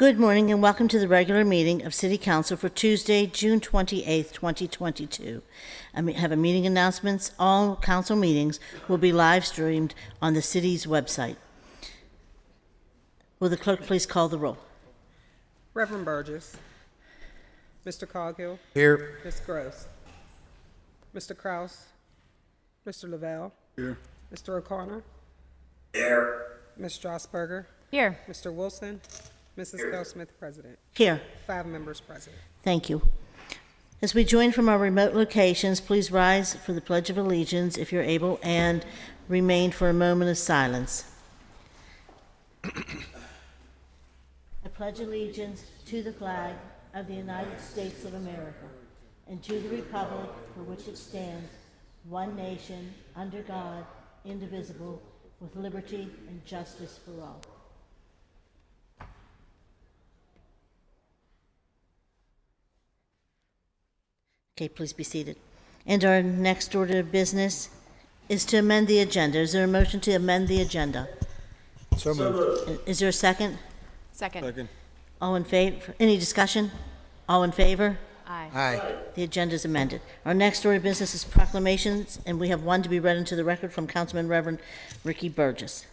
Good morning and welcome to the regular meeting of City Council for Tuesday, June 28th, 2022. I have a meeting announcements. All council meetings will be live streamed on the city's website. Will the clerk please call the roll? Reverend Burgess. Mr. Coghill. Here. Ms. Gross. Mr. Kraus. Mr. Lavelle. Here. Mr. O'Connor. Here. Ms. Strasburger. Here. Mr. Wilson. Mrs. Bell-Smith, President. Here. 5 members present. Thank you. As we join from our remote locations, please rise for the Pledge of Allegiance if you're able and remain for a moment of silence. I pledge allegiance to the flag of the United States of America and to the republic for which it stands, one nation, under God, indivisible, with liberty and justice for all. Okay, please be seated. And our next order of business is to amend the agenda. Is there a motion to amend the agenda? So moved. Is there a second? Second. All in favor? Any discussion? All in favor? Aye. Aye. The agenda is amended. Our next order of business is proclamations, and we have one to be read into the record from Councilman Reverend Ricky Burgess.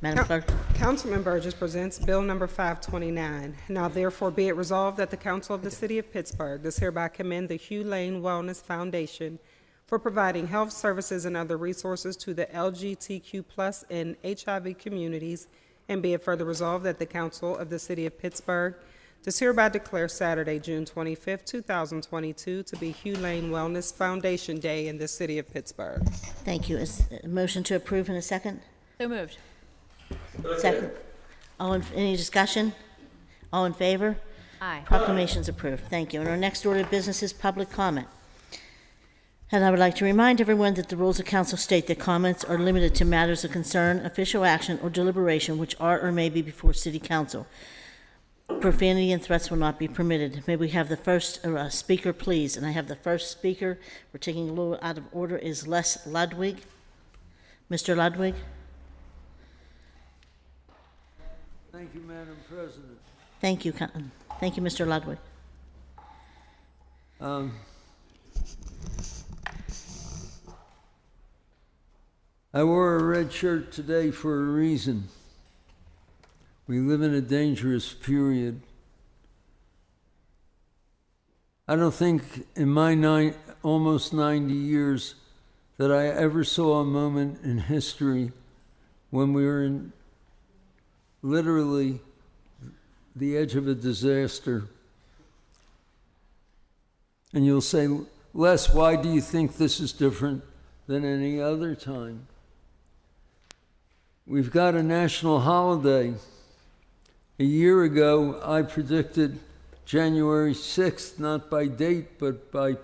Madam Clerk. Councilman Burgess presents Bill Number 529. Now therefore be it resolved that the Council of the City of Pittsburgh does hereby commend the Hugh Lane Wellness Foundation for providing health services and other resources to the LGBTQ+ and HIV communities, and be it further resolved that the Council of the City of Pittsburgh does hereby declare Saturday, June 25th, 2022 to be Hugh Lane Wellness Foundation Day in the City of Pittsburgh. Thank you. Is a motion to approve in a second? So moved. Second. Any discussion? All in favor? Aye. Proclamation's approved. Thank you. And our next order of business is public comment. And I would like to remind everyone that the rules of council state that comments are limited to matters of concern, official action, or deliberation which are or may be before City Council. Profanity and threats will not be permitted. May we have the first speaker, please? And I have the first speaker, we're taking a little out of order, is Les Ludwig. Mr. Ludwig? Thank you, Madam President. Thank you, Mr. Ludwig. I wore a red shirt today for a reason. We live in a dangerous period. I don't think in my almost 90 years that I ever saw a moment in history when we were in literally the edge of a disaster. And you'll say, Les, why do you think this is different than any other time? We've got a national holiday. A year ago, I predicted January 6th, not by date, but by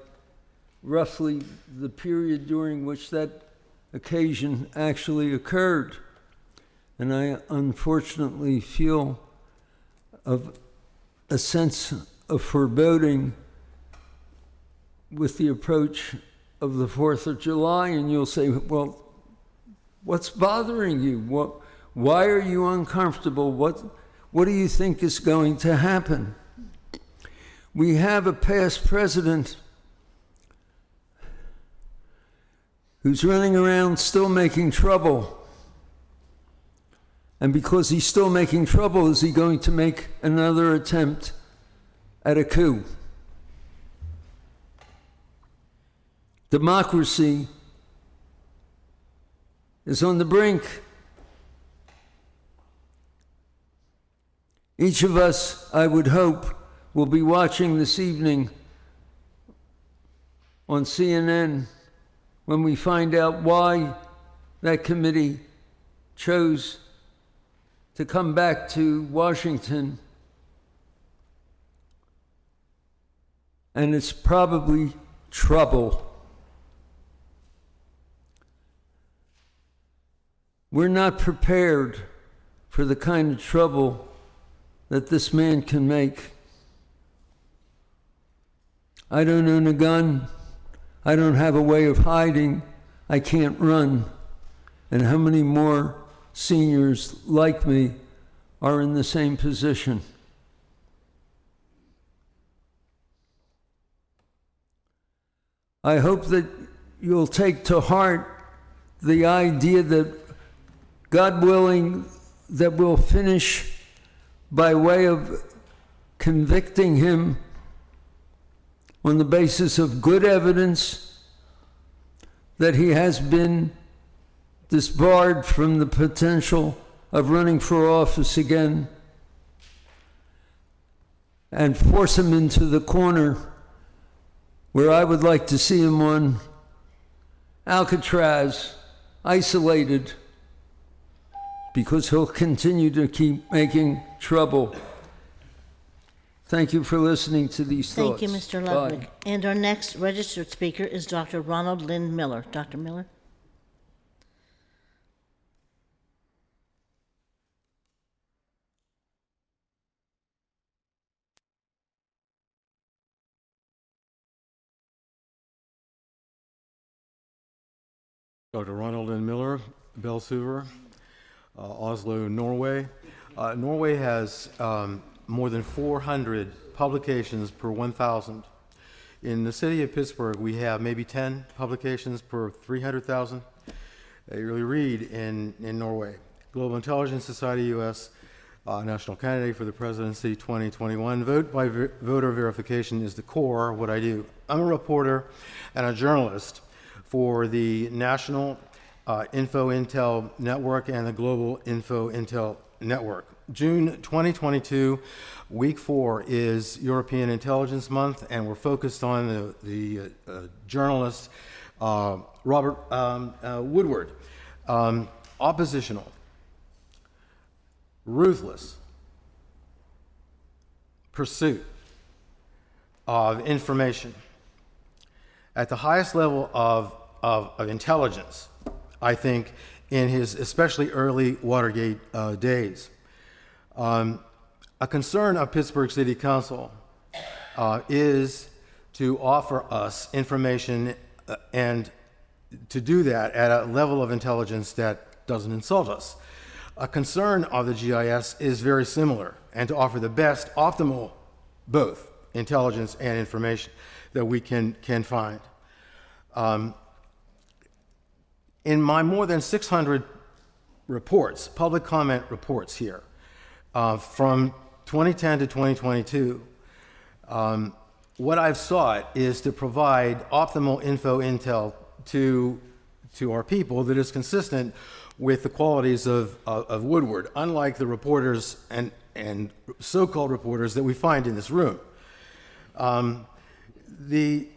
roughly the period during which that occasion actually occurred. And I unfortunately feel of a sense of foreboding with the approach of the 4th of July. And you'll say, well, what's bothering you? Why are you uncomfortable? What do you think is going to happen? We have a past president who's running around still making trouble. And because he's still making trouble, is he going to make another attempt at a coup? Democracy is on the brink. Each of us, I would hope, will be watching this evening on CNN when we find out why that committee chose to come back to Washington. And it's probably trouble. We're not prepared for the kind of trouble that this man can make. I don't own a gun. I don't have a way of hiding. I can't run. And how many more seniors like me are in the same position? I hope that you'll take to heart the idea that, God willing, that we'll finish by way of convicting him on the basis of good evidence that he has been disbarred from the potential of running for office again, and force him into the corner where I would like to see him on Alcatraz, isolated, because he'll continue to keep making trouble. Thank you for listening to these thoughts. Thank you, Mr. Bye. Ludwig. And our next registered speaker is Dr. Ronald Lynn Miller. Dr. Miller? Dr. Ronald N. Miller, Belsuver, Oslo, Norway. Norway has more than 400 publications per 1,000. In the city of Pittsburgh, we have maybe 10 publications per 300,000. Early read in Norway. Global Intelligence Society, U.S. National Candidate for the Presidency 2021. Vote by voter verification is the core of what I do. I'm a reporter and a journalist for the National Info Intel Network and the Global Info Intel Network. June 2022, week 4 is European Intelligence Month, and we're focused on the journalist Robert Woodward. Oppositional, ruthless pursuit of information at the highest level of intelligence, I think, in his especially early Watergate days. A concern of Pittsburgh City Council is to offer us information and to do that at a level of intelligence that doesn't insult us. A concern of the GIS is very similar, and to offer the best, optimal, both intelligence and information that we can find. In my more than 600 reports, public comment reports here, from 2010 to 2022, what I've sought is to provide optimal info intel to our people that is consistent with the qualities of Woodward, unlike the reporters and so-called reporters that we find in this room. The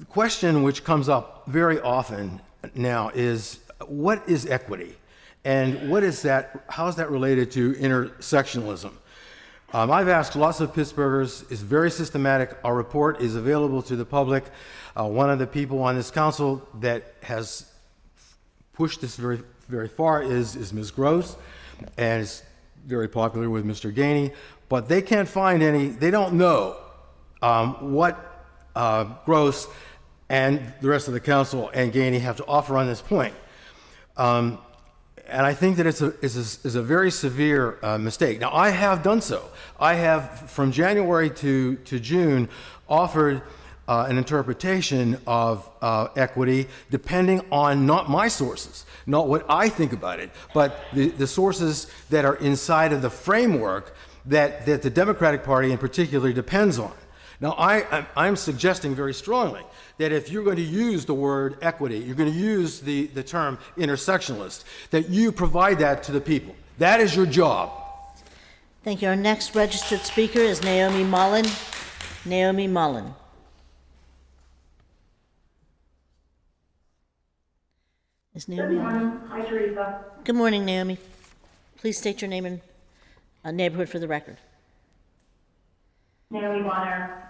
question which comes up very often now is, what is equity? And what is that, how is that related to intersectionalism? I've asked lots of Pittsburghers. It's very systematic. Our report is available to the public. One of the people on this council that has pushed this very, very far is Ms. Gross, and is very popular with Mr. Gainey. But they can't find any, they don't know what Gross and the rest of the council and Gainey have to offer on this point. And I think that it's a very severe mistake. Now, I have done so. I have, from January to June, offered an interpretation of equity depending on not my sources, not what I think about it, but the sources that are inside of the framework that the Democratic Party in particular depends on. Now, I'm suggesting very strongly that if you're going to use the word equity, you're going to use the term intersectionalist, that you provide that to the people. That is your job. Thank you. Our next registered speaker is Naomi Mullen. Naomi Mullen. Is Naomi? Good morning. Hi, Teresa. Good morning, Naomi. Please state your name and neighborhood for the record. Naomi Bonner.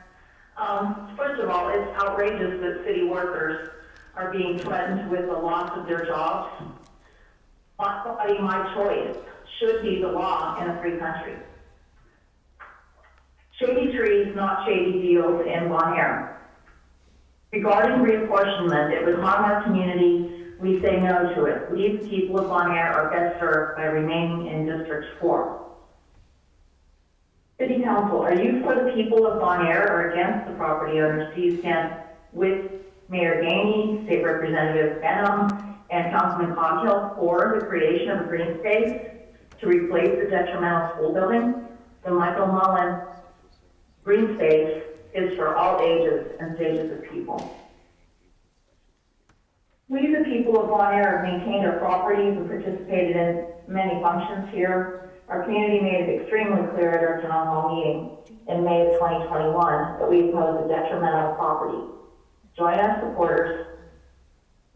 First of all, it's outrageous that city workers are being threatened with the loss of their jobs. My choice should be the law in a free country. Shady trees, not shady deals in Bon Air. Regarding reapportionment, it would harm our community. We say no to it. We, the people of Bon Air, are best served by remaining in District 4. City Council, are you for the people of Bon Air or against the property owners? Do you stand with Mayor Gainey, State Representative Benham, and Councilman Coghill for the creation of a green space to replace the detrimental school building. The Michael Mullen green space is for all ages and stages of people. We, the people of Bon Air, have maintained our properties and participated in many functions here. Our community made it extremely clear at our town hall meeting in May of 2021 that we oppose the detrimental property. Join us, supporters,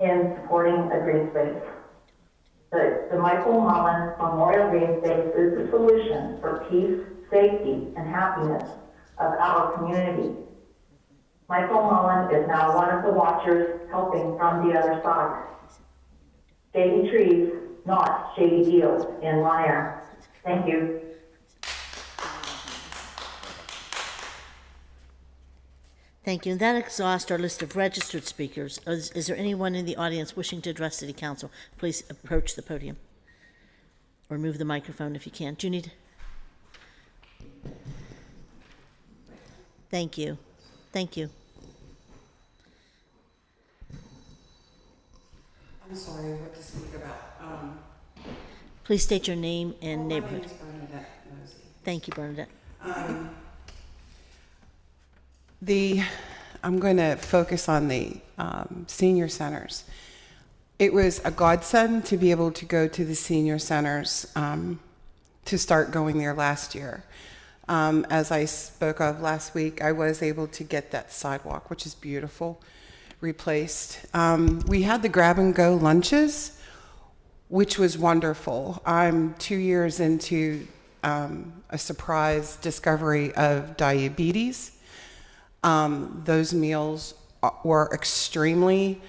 in supporting a green space. The Michael Mullen Memorial Green Space is the solution for peace, safety, and happiness of our community. Michael Mullen is now one of the watchers helping from the other side. Shady trees, not shady deals in Bon Air. Thank you. Thank you. And that exhausts our list of registered speakers. Is there anyone in the audience wishing to address City Council? Please approach the podium or move the microphone if you can. Do you need? Thank you. Thank you. I'm sorry, what to speak about. Please state your name and neighborhood. My name is Bernadette Mosey. Thank you, Bernadette. I'm going to focus on the senior centers. It was a godsend to be able to go to the senior centers to start going there last year. As I spoke of last week, I was able to get that sidewalk, which is beautiful, replaced. We had the grab-and-go lunches, which was wonderful. I'm 2 years into a surprise discovery of diabetes. Those meals were extremely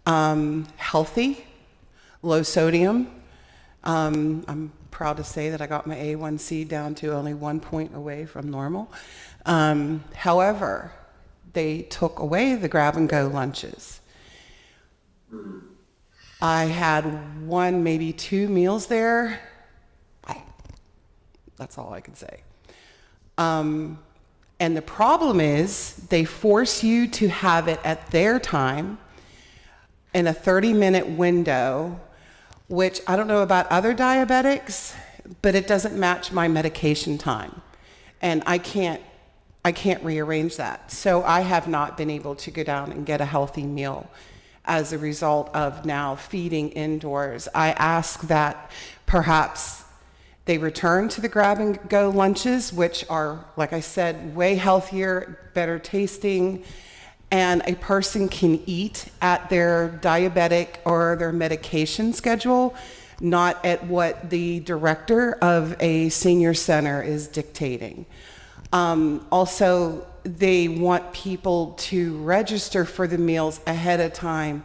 healthy, low sodium. I'm proud to say that I got my A1C down to only 1 point away from normal. However, they took away the grab-and-go lunches. I had 1, maybe 2 meals there. That's all I can say. And the problem is they force you to have it at their time in a 30-minute window, which I don't know about other diabetics, but it doesn't match my medication time. And I can't rearrange that. So I have not been able to go down and get a healthy meal as a result of now feeding indoors. I ask that perhaps they return to the grab-and-go lunches, which are, like I said, way healthier, better tasting, and a person can eat at their diabetic or their medication schedule, not at what the director of a senior center is dictating. Also, they want people to register for the meals ahead of time,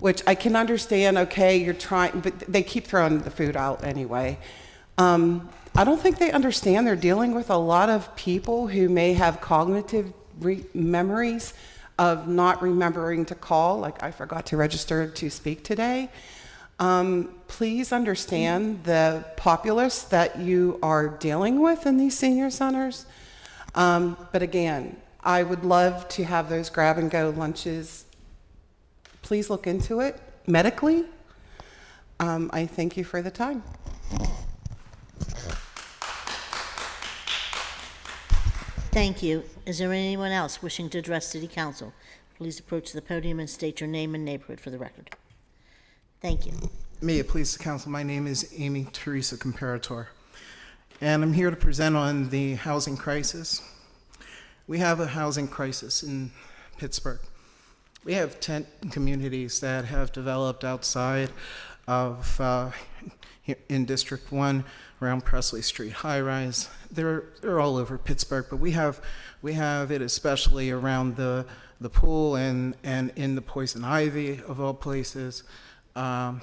which I can understand, okay, you're trying, but they keep throwing the food out anyway. I don't think they understand they're dealing with a lot of people who may have cognitive memories of not remembering to call, like I forgot to register to speak today. Please understand the populace that you are dealing with in these senior centers. But again, I would love to have those grab-and-go lunches. Please look into it medically. I thank you for the time. Thank you. Is there anyone else wishing to address City Council? Please approach the podium and state your name and neighborhood for the record. Thank you. May it please the council, my name is Amy Teresa Comparator, and I'm here to present on the housing crisis. We have a housing crisis in Pittsburgh. We have 10 communities that have developed outside of, in District 1, around Presley Street, high-rise. They're all over Pittsburgh, but we have it especially around the pool and in the poison ivy of all places. And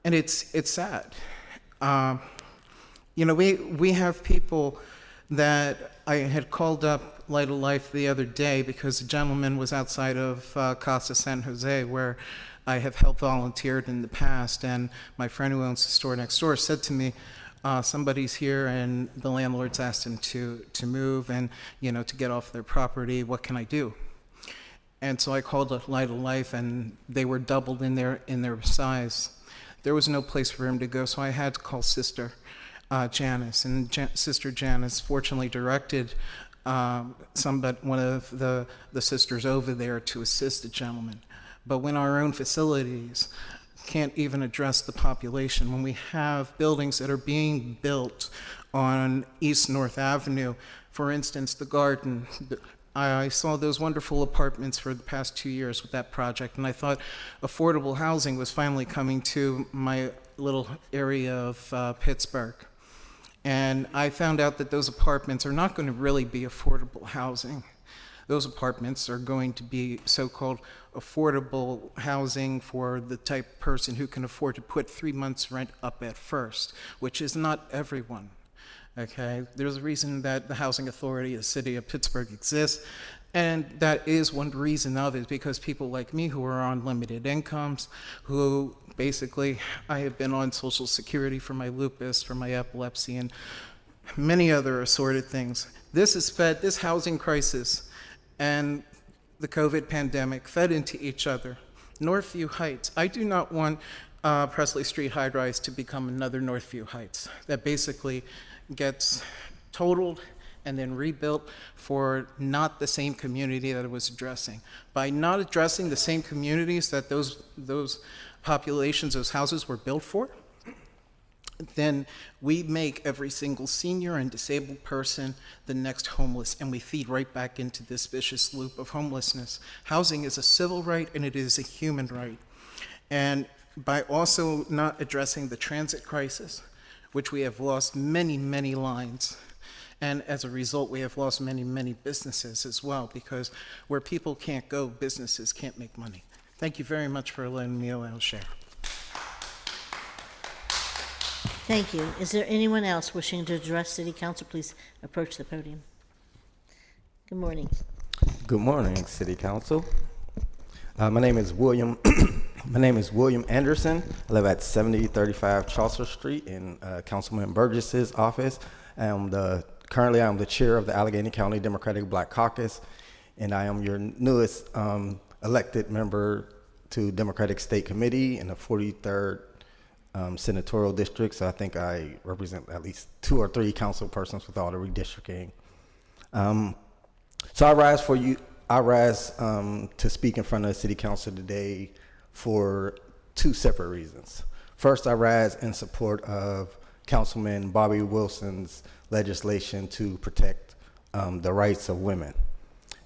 it's sad. You know, we have people that I had called up Light of Life the other day because a gentleman was outside of Casa San Jose, where I have helped volunteered in the past, and my friend who owns the store next door said to me, somebody's here and the landlord's asked him to move and, you know, to get off their property. What can I do? And so I called it Light of Life, and they were doubled in their size. There was no place for him to go, so I had to call Sister Janice. And Sister Janice fortunately directed one of the sisters over there to assist the gentleman. But when our own facilities can't even address the population, when we have buildings that are being built on East North Avenue, for instance, the Garden, I saw those wonderful apartments for the past 2 years with that project, and I thought affordable housing was finally coming to my little area of Pittsburgh. And I found out that those apartments are not going to really be affordable housing. Those apartments are going to be so-called affordable housing for the type of person who can afford to put 3 months' rent up at first, which is not everyone. Okay, there's a reason that the Housing Authority of the City of Pittsburgh exists, and that is one reason of it, because people like me who are on limited incomes, who basically, I have been on Social Security for my lupus, for my epilepsy, and many other assorted things. This housing crisis and the COVID pandemic fed into each other. Northview Heights, I do not want Presley Street high-rise to become another Northview Heights that basically gets totaled and then rebuilt for not the same community that it was addressing. By not addressing the same communities that those populations, those houses were built for, then we make every single senior and disabled person the next homeless, and we feed right back into this vicious loop of homelessness. Housing is a civil right and it is a human right. And by also not addressing the transit crisis, which we have lost many, many lines. And as a result, we have lost many, many businesses as well, because where people can't go, businesses can't make money. Thank you very much for letting me share. Thank you. Is there anyone else wishing to address City Council? Please approach the podium. Good morning. Good morning, City Council. My name is William. My name is William Anderson. I live at 7035 Chaucer Street in Councilman Burgess's office. Currently, I'm the chair of the Allegheny County Democratic Black Caucus, and I am your newest elected member to Democratic State Committee in the 43rd senatorial district. So I think I represent at least 2 or 3 council persons with all the redistricting. So I rise to speak in front of the City Council today for 2 separate reasons. First, I rise in support of Councilman Bobby Wilson's legislation to protect the rights of women.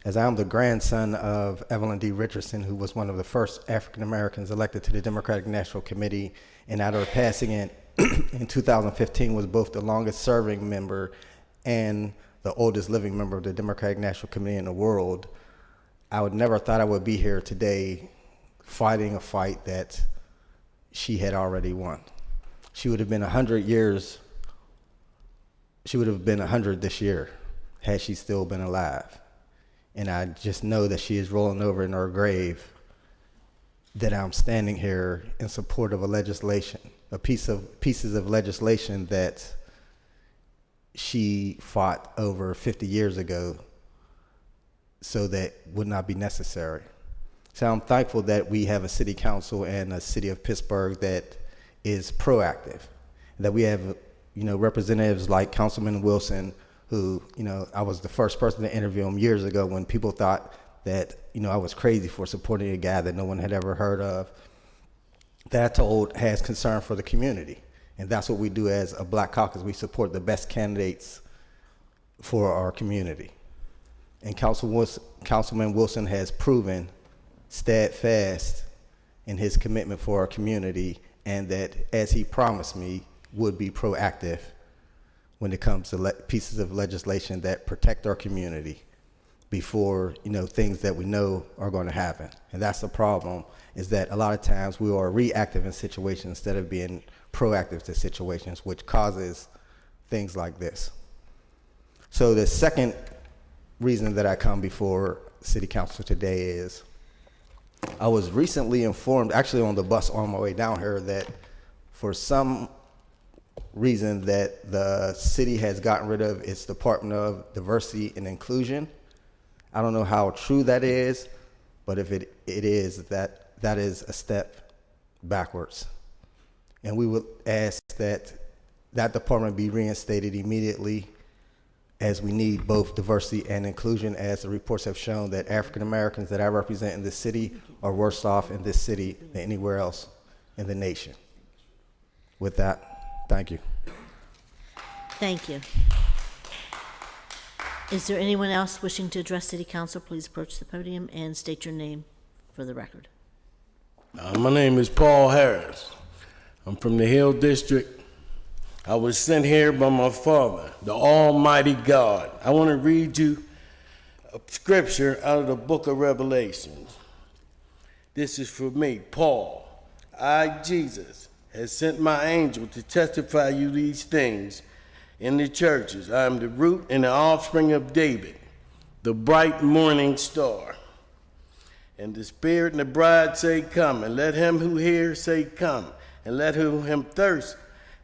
As I am the grandson of Evelyn D. Richardson, who was one of the first African Americans elected to the Democratic National Committee, and out of passing it in 2015 was both the longest serving member and the oldest living member of the Democratic National Committee in the world, I would never thought I would be here today fighting a fight that she had already won. She would have been 100 years, she would have been 100 this year had she still been alive. And I just know that she is rolling over in her grave, that I'm standing here in support of a legislation, pieces of legislation that she fought over 50 years ago so that would not be necessary. So I'm thankful that we have a city council and a city of Pittsburgh that is proactive, that we have, representatives like Councilman Wilson, who, I was the first person to interview him years ago when people thought that, I was crazy for supporting a guy that no one had ever heard of, that I told has concern for the community. And that's what we do as a Black Caucus. We support the best candidates for our community. And Councilman Wilson has proven steadfast in his commitment for our community, and that, as he promised me, would be proactive when it comes to pieces of legislation that protect our community before, things that we know are going to happen. And that's the problem, is that a lot of times we are reactive in situations instead of being proactive to situations, which causes things like this. So the second reason that I come before City Council today is I was recently informed, actually on the bus on my way down here, that for some reason that the city has gotten rid of its Department of Diversity and Inclusion. I don't know how true that is, but if it is, that is a step backwards. And we would ask that that department be reinstated immediately, as we need both diversity and inclusion, as the reports have shown that African Americans that I represent in this city are worse off in this city than anywhere else in the nation. With that, thank you. Thank you. Is there anyone else wishing to address City Council? Please approach the podium and state your name for the record. My name is Paul Harris. I'm from the Hill District. I was sent here by my father, the Almighty God. I want to read you a scripture out of the book of Revelations. This is for me, Paul. I, Jesus, has sent my angel to testify you these things in the churches. I am the root and the offspring of David, the bright morning star. And the Spirit and the bride say, come, and let him who hears say, come, and let him thirst,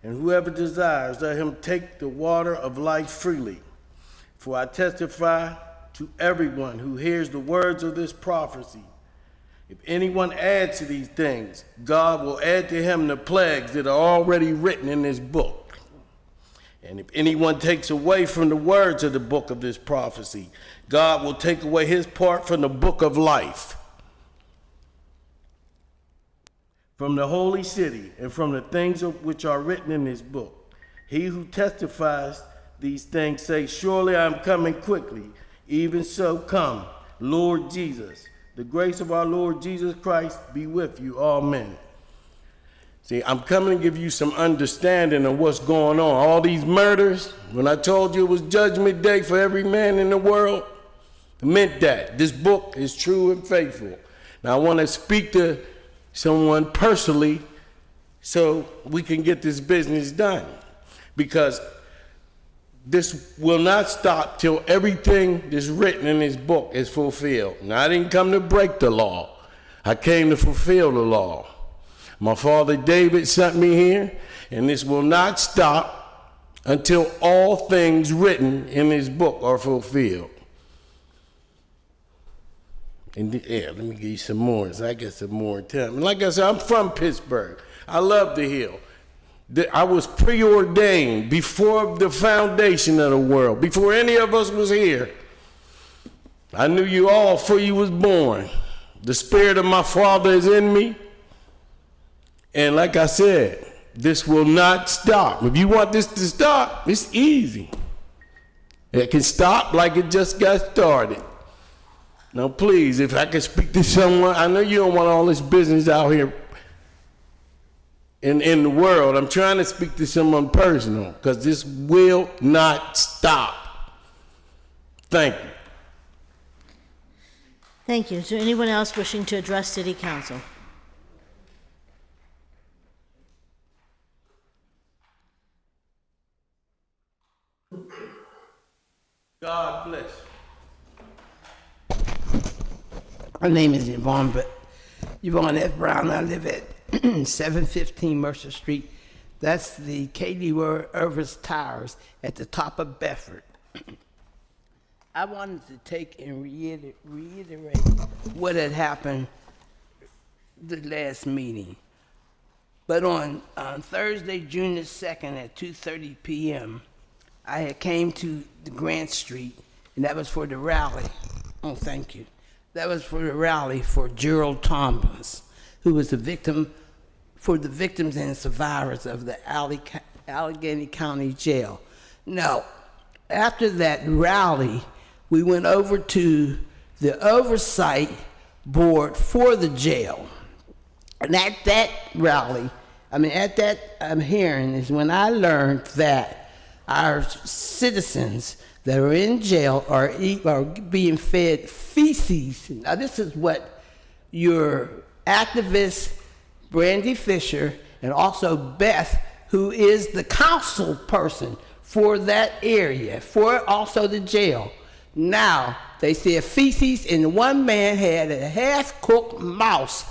and whoever desires, let him take the water of life freely. For I testify to everyone who hears the words of this prophecy. If anyone adds to these things, God will add to him the plagues that are already written in this book. And if anyone takes away from the words of the book of this prophecy, God will take away his part from the book of life, from the holy city, and from the things which are written in this book. He who testifies these things say, surely I am coming quickly. Even so come, Lord Jesus. The grace of our Lord Jesus Christ be with you, amen. See, I'm coming to give you some understanding of what's going on. All these murders, when I told you it was judgment day for every man in the world, it meant that. This book is true and faithful. Now I want to speak to someone personally so we can get this business done, because this will not stop till everything that's written in this book is fulfilled. Now, I didn't come to break the law. I came to fulfill the law. My father David sent me here, and this will not stop until all things written in this book are fulfilled. And yeah, let me give you some more, so I get some more time. And like I said, I'm from Pittsburgh. I love the Hill. I was preordained before the foundation of the world, before any of us was here. I knew you all before you was born. The spirit of my father is in me. And like I said, this will not stop. If you want this to stop, it's easy. It can stop like it just got started. Now, please, if I can speak to someone, I know you don't want all this business out here in the world. I'm trying to speak to someone personal, because this will not stop. Thank you. Thank you. Is there anyone else wishing to address City Council? God bless. My name is Yvonne F. Brown. I live at 715 Mercer Street. That's the Katie Irvis Towers at the top of Bedford. I wanted to take and reiterate what had happened the last meeting. But on Thursday, June the 2nd at 2:30 p.m., I had came to the Grant Street, and that was for the rally. Oh, thank you. That was for the rally for Gerald Thomas, who was the victim, for the victims and survivors of the Allegheny County Jail. Now, after that rally, we went over to the oversight board for the jail. And at that rally, at that hearing is when I learned that our citizens that are in jail are being fed feces. Now, this is what your activist, Brandy Fisher, and also Beth, who is the council person for that area, for also the jail. Now, they said feces, and one man had a half-cooked mouse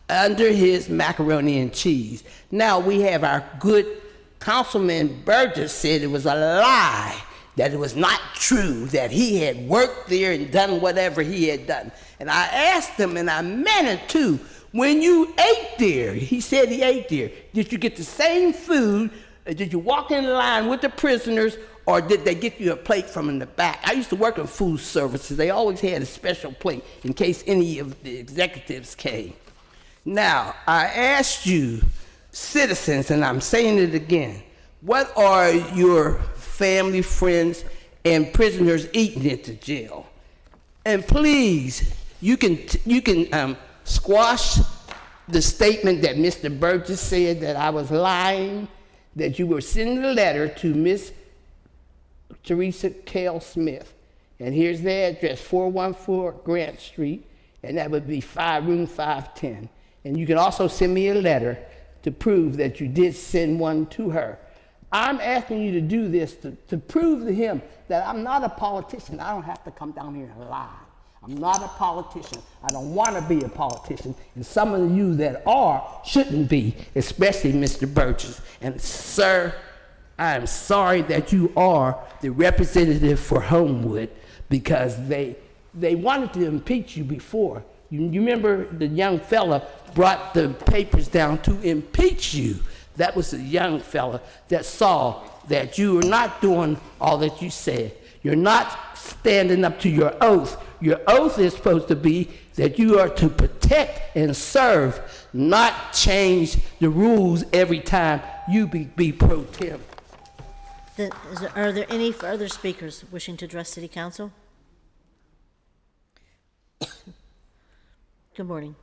under his macaroni and cheese. Now, we have our good Councilman Burgess said it was a lie that it was not true that he had worked there and done whatever he had done. And I asked him, and I meant it too, when you ate there, he said he ate there, did you get the same food? Did you walk in line with the prisoners, or did they get you a plate from in the back? I used to work in food services. They always had a special plate in case any of the executives came. Now, I asked you, citizens, and I'm saying it again, what are your family, friends, and prisoners eating at the jail? And please, you can squash the statement that Mr. Burgess said that I was lying, that you were sending a letter to Miss Teresa Cale Smith. And here's the address, 414 Grant Street, and that would be room 510. And you can also send me a letter to prove that you did send one to her. I'm asking you to do this to prove to him that I'm not a politician. I don't have to come down here and lie. I'm not a politician. I don't want to be a politician. And some of you that are shouldn't be, especially Mr. Burgess. And sir, I am sorry that you are the representative for Homewood, because they wanted to impeach you before. You remember the young fella brought the papers down to impeach you. That was a young fella that saw that you were not doing all that you said. You're not standing up to your oath. Your oath is supposed to be that you are to protect and serve, not change the rules every time you be pro tem. Are there any further speakers wishing to address City Council? Good morning.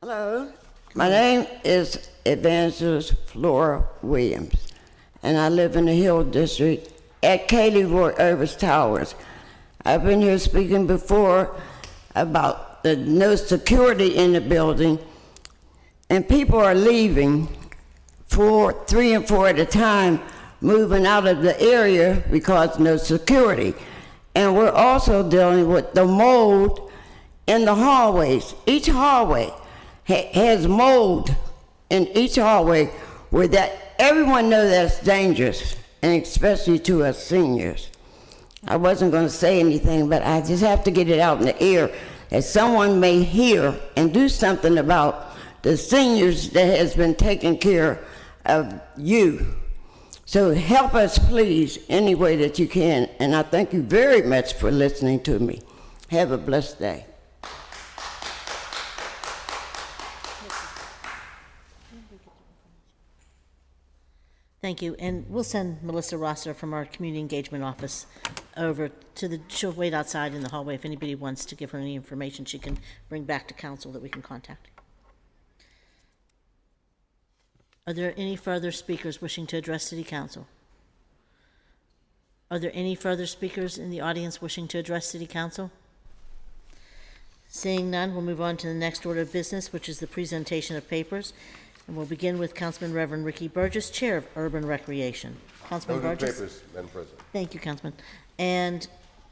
Hello, my name is Evangelist Flora Williams, and I live in the Hill District at Katie Roy Irvis Towers. I've been here speaking before about the no security in the building, and people are leaving 3 and 4 at a time, moving out of the area because no security. And we're also dealing with the mold in the hallways. Each hallway has mold in each hallway where that everyone knows that's dangerous, and especially to us seniors. I wasn't going to say anything, but I just have to get it out in the air that someone may hear and do something about the seniors that has been taking care of you. So help us, please, any way that you can. And I thank you very much for listening to me. Have a blessed day. Thank you, and we'll send Melissa Rosser from our Community Engagement Office over to she'll wait outside in the hallway. If anybody wants to give her any information, she can bring back to council that we can contact. Are there any further speakers wishing to address City Council? Are there any further speakers in the audience wishing to address City Council? Seeing none, we'll move on to the next order of business, which is the presentation of papers. And we'll begin with Councilman Reverend Ricky Burgess, Chair of Urban Recreation. Councilman Burgess. Papers, Madam President. Thank you, Councilman. And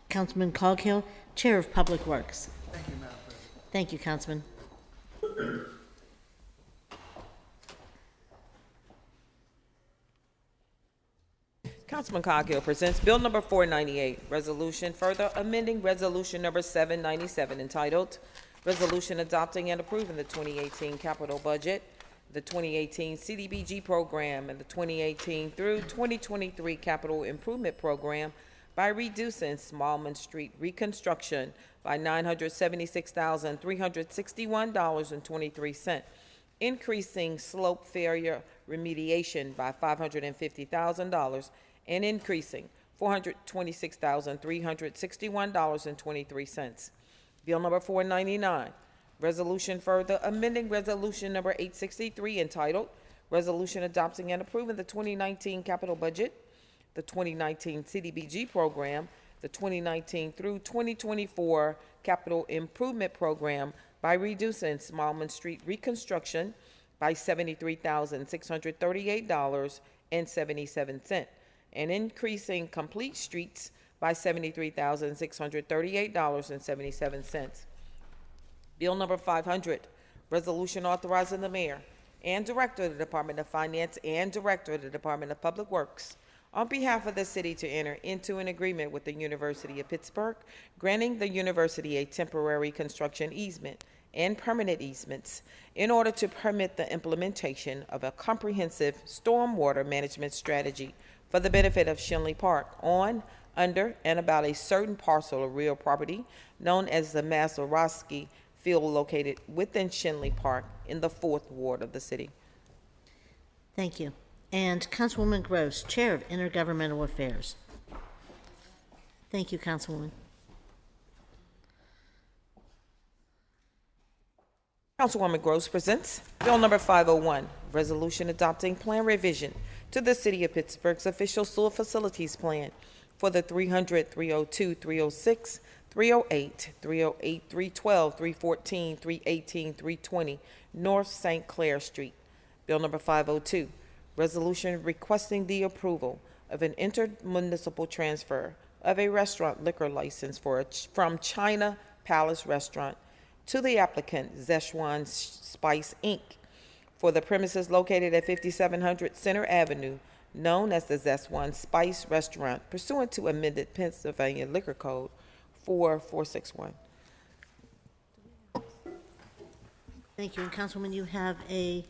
Councilman Coghill, Chair of Public Works. Thank you, Madam President. Thank you, Councilman. Councilman Coghill presents Bill number 498, resolution further amending resolution number 797 entitled Resolution Adopting and Approving the 2018 Capital Budget, the 2018 CDBG Program, and the 2018 through 2023 Capital Improvement Program by reducing Smallman Street reconstruction by $976,361.23, increasing slope failure remediation by $550,000, and increasing $426,361.23. Bill number 499, resolution further amending resolution number 863 entitled Resolution Adopting and Approving the 2019 Capital Budget, the 2019 CDBG Program, the 2019 through 2024 Capital Improvement Program by reducing Smallman Street reconstruction by $73,638.77 and increasing complete streets by $73,638.77. Bill number 500, resolution authorizing the mayor and director of the Department of Finance and director of the Department of Public Works on behalf of the city to enter into an agreement with the University of Pittsburgh, granting the university a temporary construction easement and permanent easements in order to permit the implementation of a comprehensive stormwater management strategy for the benefit of Shenley Park on, under, and about a certain parcel of real property known as the Mazeroski Field located within Shenley Park in the 4th Ward of the city. Thank you. And Councilwoman Gross, Chair of Intergovernmental Affairs. Thank you, Councilwoman. Councilwoman Gross presents Bill number 501, resolution adopting plan revision to the City of Pittsburgh's official sewer facilities plan for the 300, 302, 306, 308, 308, 312, 314, 318, 320 North St. Clair Street. Bill number 502, resolution requesting the approval of an intermunicipal transfer of a restaurant liquor license from China Palace Restaurant to the applicant Szechuan Spice Inc. for the premises located at 5700 Center Avenue, known as the Szechuan Spice Restaurant, pursuant to amended Pennsylvania Liquor Code 4461. Thank you. And Councilwoman, you have a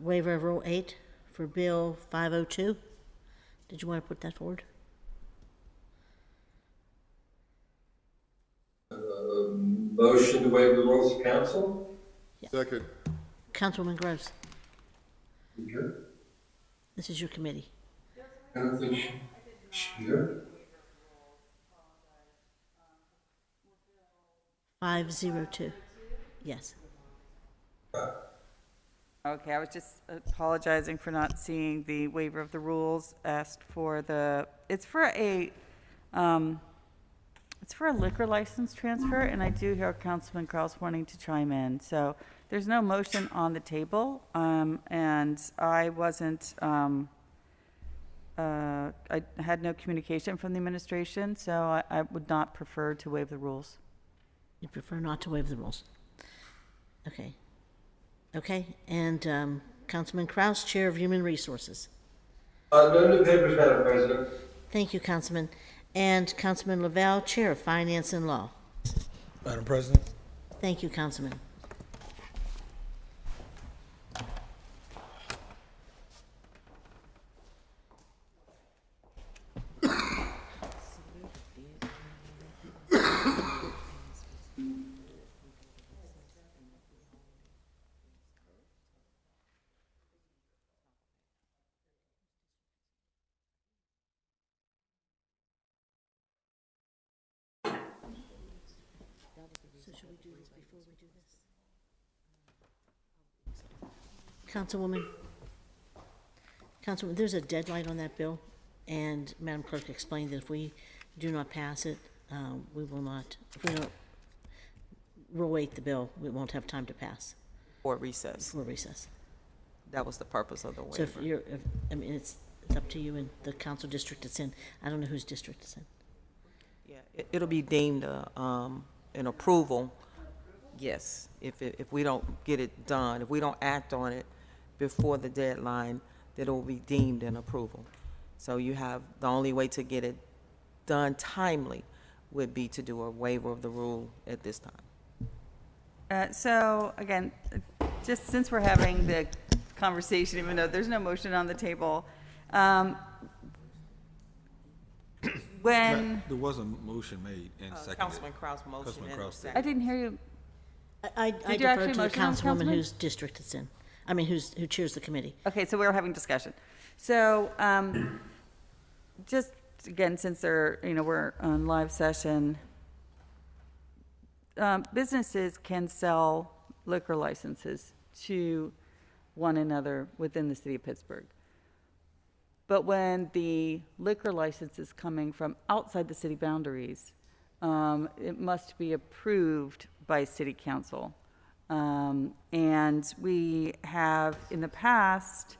waiver of Rule 8 for Bill 502. Did you want to put that forward? Motion to waive the rules of council? Second. Councilwoman Gross, Okay. this is your committee. I don't think she's here. 502. Yes. Okay, I was just apologizing for not seeing the waiver of the rules. Asked for the, it's for a liquor license transfer, and I do hear Councilman Kraus wanting to chime in. So there's no motion on the table, and I wasn't, I had no communication from the administration, so I would not prefer to waive the rules. You prefer not to waive the rules? Okay. Okay, and Councilman Kraus, Chair of Human Resources. No new papers, Madam President. Thank you, Councilman. And Councilman Lavelle, Chair of Finance and Law. Madam President. Thank you, Councilman. So should we do this before we do this? Councilwoman, there's a deadline on that bill, and Madam Clerk explained that if we do not pass it, we will not, if we don't roll the bill, we won't have time to pass. For recess. For recess. That was the purpose of the So if waiver. you're, I mean, it's up to you and the council district it's in. I don't know whose district it's in. Yeah, it'll be deemed an approval, yes. If we don't get it done, if we don't act on it before the deadline, that it will be deemed an approval. So you have, the only way to get it done timely would be to do a waiver of the rule at this time. So again, just since we're having the conversation, even though there's no motion on the table, when, There was a motion made and seconded. Councilman Kraus motion Councilman and Kraus did. I didn't hear you. I Did you defer actually to the motion on it, councilwoman Councilman? whose district it's in. I mean, who chairs the committee. Okay, so we were having discussion. So, just again, since we're on live session, businesses can sell liquor licenses to one another within the city of Pittsburgh. But when the liquor license is coming from outside the city boundaries, it must be approved by city council. And we have, in the past,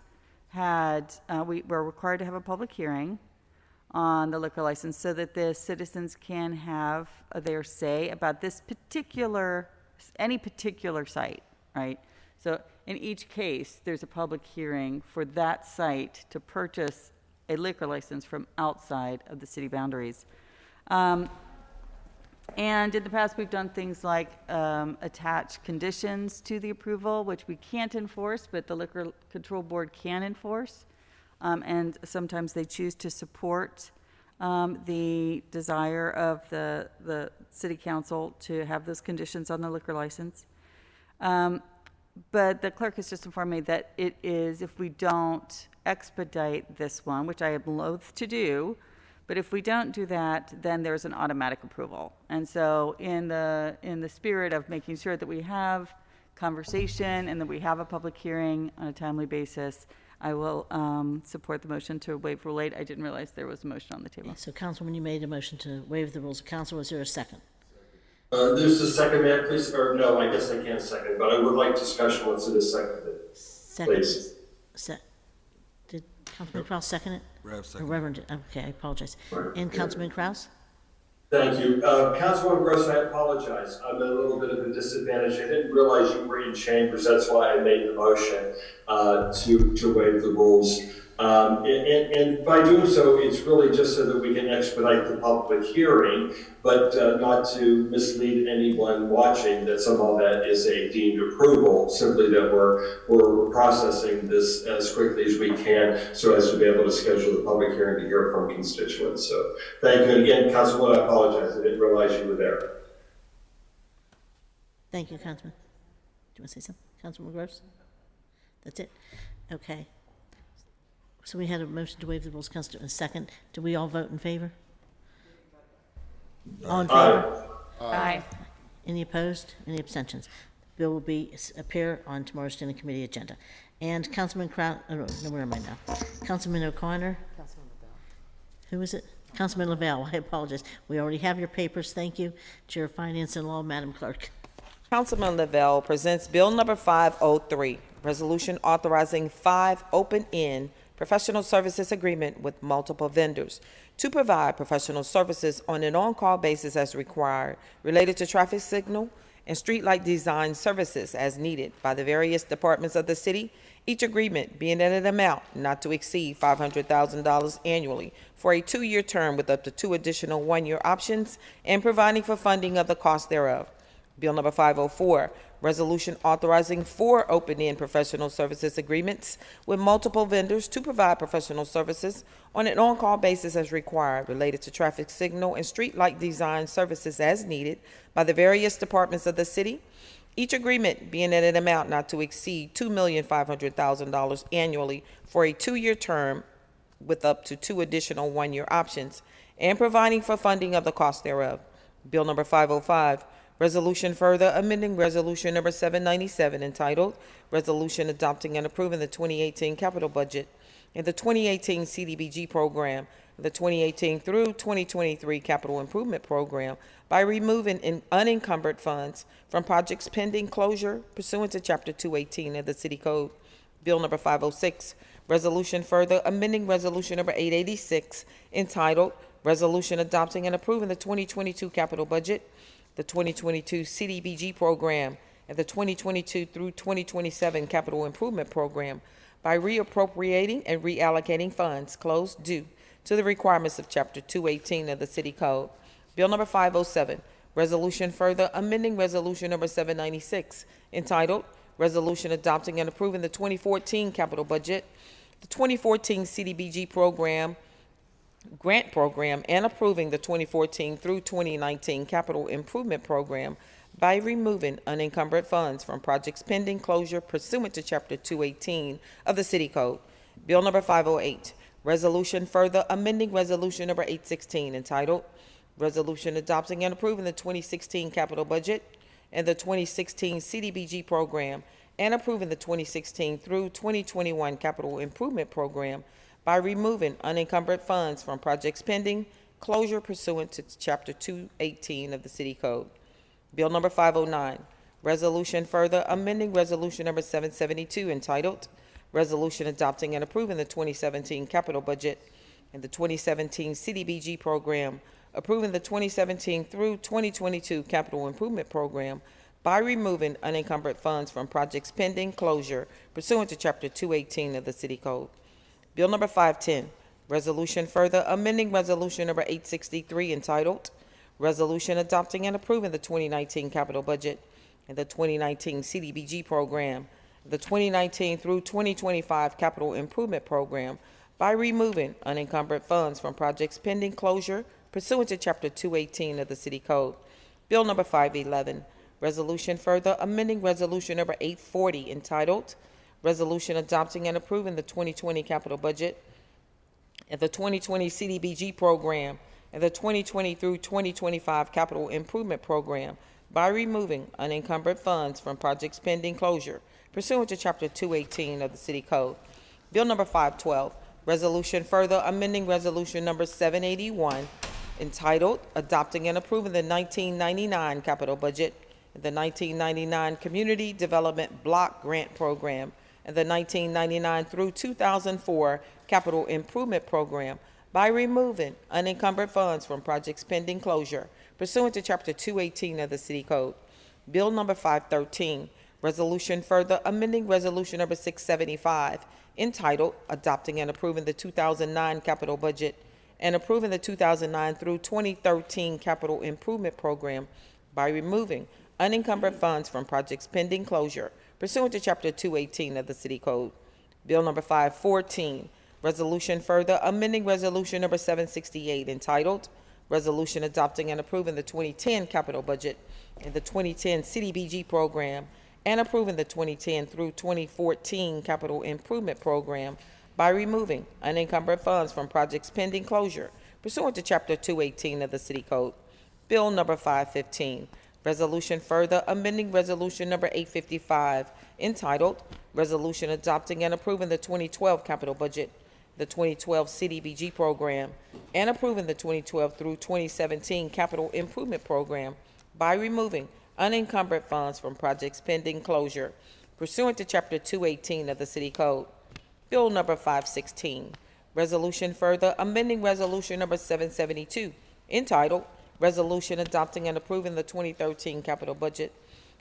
we were required to have a public hearing on the liquor license so that the citizens can have their say about any particular site, right? So in each case, there's a public hearing for that site to purchase a liquor license from outside of the city boundaries. And in the past, we've done things like attach conditions to the approval, which we can't enforce, but the Liquor Control Board can enforce. And sometimes they choose to support the desire of the city council to have those conditions on the liquor license. But the clerk has just informed me that it is, if we don't expedite this one, which I am loath to do, but if we don't do that, then there's an automatic approval. And so in the spirit of making sure that we have conversation and that we have a public hearing on a timely basis, I will support the motion to waive Rule 8. I didn't realize there was a motion on the table. So Councilwoman, you made a motion to waive the rules of council. Is there a second? There's a second, may I please? Or no, I guess I can't second, but I would like discussion once it is seconded. Second. Please. Did Councilman Kraus second it? Rev second. Reverend, okay, I apologize. Right. And Councilman Kraus? Thank you. Councilwoman Gross, I apologize. I'm at a little bit of a disadvantage. I didn't realize you were in chambers. That's why I made the motion to waive the rules. And by doing so, it's really just so that we can expedite the public hearing, but not to mislead anyone watching that somehow that is a deemed approval, simply that we're processing this as quickly as we can so as to be able to schedule the public hearing to hear from constituents. So thank you. And again, Councilwoman, I apologize. I didn't realize you were there. Thank you, Councilman. Do you want to say something? Councilman Gross? That's it? Okay. So we had a motion to waive the rules of council in a second. Do we all vote in favor? All in favor? Aye. Any opposed? Any abstentions? The bill will appear on tomorrow's standing committee agenda. And Councilman Kraus, oh, no, where am I now? Councilman O'Connor? Who is it? Councilman Lavelle, I apologize. We already have your papers. Thank you. Chair of Finance and Law, Madam Clerk. Councilman Lavelle presents Bill number 503, resolution authorizing 5 open-end professional services agreement with multiple vendors to provide professional services on an on-call basis as required related to traffic signal and streetlight design services as needed by the various departments of the city, each agreement being at an amount not to exceed $500,000 annually for a 2-year term with up to 2 additional 1-year options and providing for funding of the cost thereof. Bill number 504, resolution authorizing 4 open-end professional services agreements with multiple vendors to provide professional services on an on-call basis as required related to traffic signal and street light design services as needed by the various departments of the city, each agreement being at an amount not to exceed $2,500,000 annually for a 2-year term with up to 2 additional 1-year options and providing for funding of the cost thereof. Bill number 505, resolution further amending resolution number 797 entitled Resolution Adopting and Approving the 2018 Capital Budget and the 2018 CDBG Program, the 2018 through 2023 Capital Improvement Program by removing unencumbered funds from projects pending closure pursuant to Chapter 218 of the City Code. Bill number 506, resolution further amending resolution number 886 entitled Resolution Adopting and Approving the 2022 Capital Budget, the 2022 CDBG Program, and the 2022 through 2027 Capital Improvement Program by reappropriating and reallocating funds closed due to the requirements of Chapter 218 of the City Code. Bill number 507, resolution further amending resolution number 796 entitled Resolution Adopting and Approving the 2014 Capital Budget, the 2014 CDBG Program, Grant Program, and approving the 2014 through 2019 Capital Improvement Program by removing unencumbered funds from projects pending closure pursuant to Chapter 218 of the City Code. Bill number 508, resolution further amending resolution number 816 entitled Resolution Adopting and Approving the 2016 Capital Budget and the 2016 CDBG Program and approving the 2016 through 2021 Capital Improvement Program by removing unencumbered funds from projects pending closure pursuant to Chapter 218 of the City Code. Bill number 509, resolution further amending resolution number 772 entitled Resolution Adopting and Approving the 2017 Capital Budget and the 2017 CDBG Program, approving the 2017 through 2022 Capital Improvement Program by removing unencumbered funds from projects pending closure pursuant to Chapter 218 of the City Code. Bill number 510, Resolution further amending Resolution number 863 entitled, Resolution adopting and approving the 2019 capital budget and the 2019 CDBG program, the 2019 through 2025 capital improvement program by removing unencumbered funds from projects pending closure pursuant to Chapter 218 of the City Code. Bill number 511, resolution further amending Resolution number 840 entitled, Resolution adopting and approving the 2020 capital budget and the 2020 CDBG program and the 2020 through 2025 capital improvement program by removing unencumbered funds from projects pending closure pursuant to Chapter 218 of the City Code. Bill number 512, resolution further amending Resolution number 781 entitled, Adopting and Approving the 1999 Capital Budget and the 1999 Community Development Block Grant Program and the 1999 through 2004 Capital Improvement Program by removing unencumbered funds from projects pending closure pursuant to Chapter 218 of the City Code. Bill number 513, resolution further amending Resolution number 675 entitled, Adopting and Approving the 2009 Capital Budget and approving the 2009 through 2013 Capital Improvement Program by removing unencumbered funds from projects pending closure pursuant to Chapter 218 of the City Code. Bill number 514, resolution further amending Resolution number 768 entitled, Resolution adopting and approving the 2010 capital budget and the 2010 CDBG program and approving the 2010 through 2014 capital improvement program by removing unencumbered funds from projects pending closure pursuant to Chapter 218 of the City Code. Bill number 515, resolution further amending Resolution number 855 entitled, Resolution adopting and approving the 2012 capital budget, the 2012 CDBG program, and approving the 2012 through 2017 capital improvement program by removing unencumbered funds from projects pending closure pursuant to Chapter 218 of the City Code. Bill number 516, resolution further amending Resolution number 772 entitled, Resolution adopting and approving the 2013 capital budget,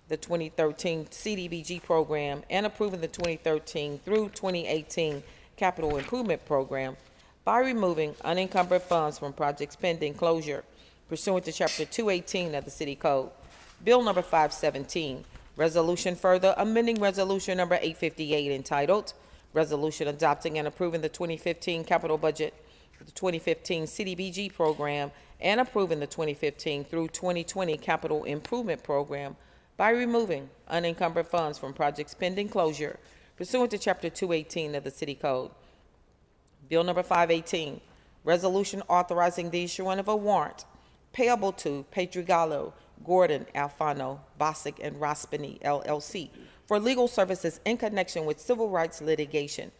the 2013 CDBG program, and approving the 2013 through 2018 capital improvement program by removing unencumbered funds from projects pending closure pursuant to Chapter 218 of the City Code. Bill number 517, resolution further amending Resolution number 858 entitled, Resolution adopting and approving the 2015 capital budget, the 2015 CDBG program, and approving the 2015 through 2020 capital improvement program by removing unencumbered funds from projects pending closure pursuant to Chapter 218 of the City Code. Bill number 518, resolution authorizing the issuance of a warrant payable to Pedregallo, Gordon, Alfano, Bosick, and Rospini, LLC, for legal services in connection with civil rights litigation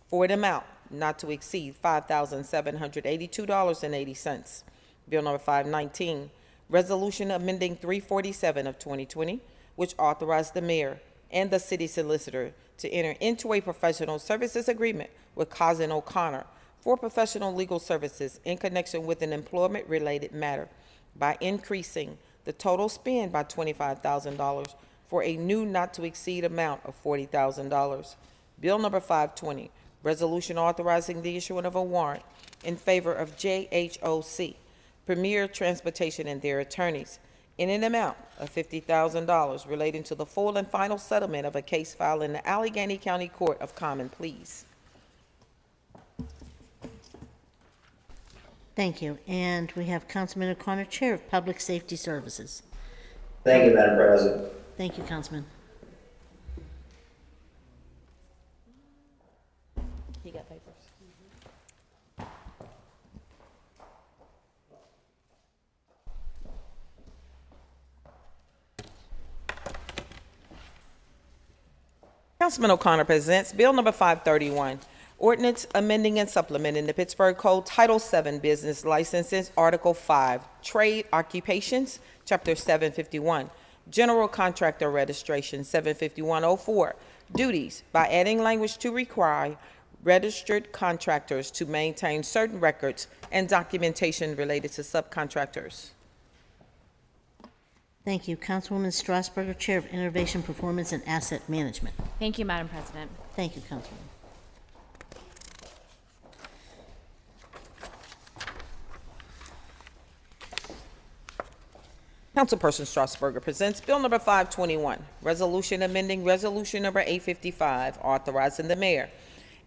for an amount not to exceed $5,782.80. Bill number 519, resolution amending 347 of 2020, which authorized the mayor and the city solicitor to enter into a professional services agreement with Cousin O'Connor for professional legal services in connection with an employment-related matter by increasing the total spend by $25,000 for a new not-to-exceed amount of $40,000. Bill number 520, resolution authorizing the issuance of a warrant in favor of JHOC, Premier Transportation and their attorneys, in an amount of $50,000 relating to the full and final settlement of a case filed in the Allegheny County Court of Common Pleas. Thank you. And we have Councilman O'Connor, Chair of Public Safety Services. Thank you, Madam President. Thank you, Councilman. He got papers. Councilman O'Connor presents Bill number 531, ordinance amending and supplementing the Pittsburgh Code Title VII Business Licenses, Article 5, Trade Occupations, Chapter 751, General Contractor Registration, 75104, Duties, by adding language to require registered contractors to maintain certain records and documentation related to subcontractors. Thank you. Councilwoman Strasburger, Chair of Innovation, Performance, and Asset Management. Thank you, Madam President. Thank you, Councilwoman. Councilperson Strasburger presents Bill number 521, resolution amending Resolution number 855, authorizing the mayor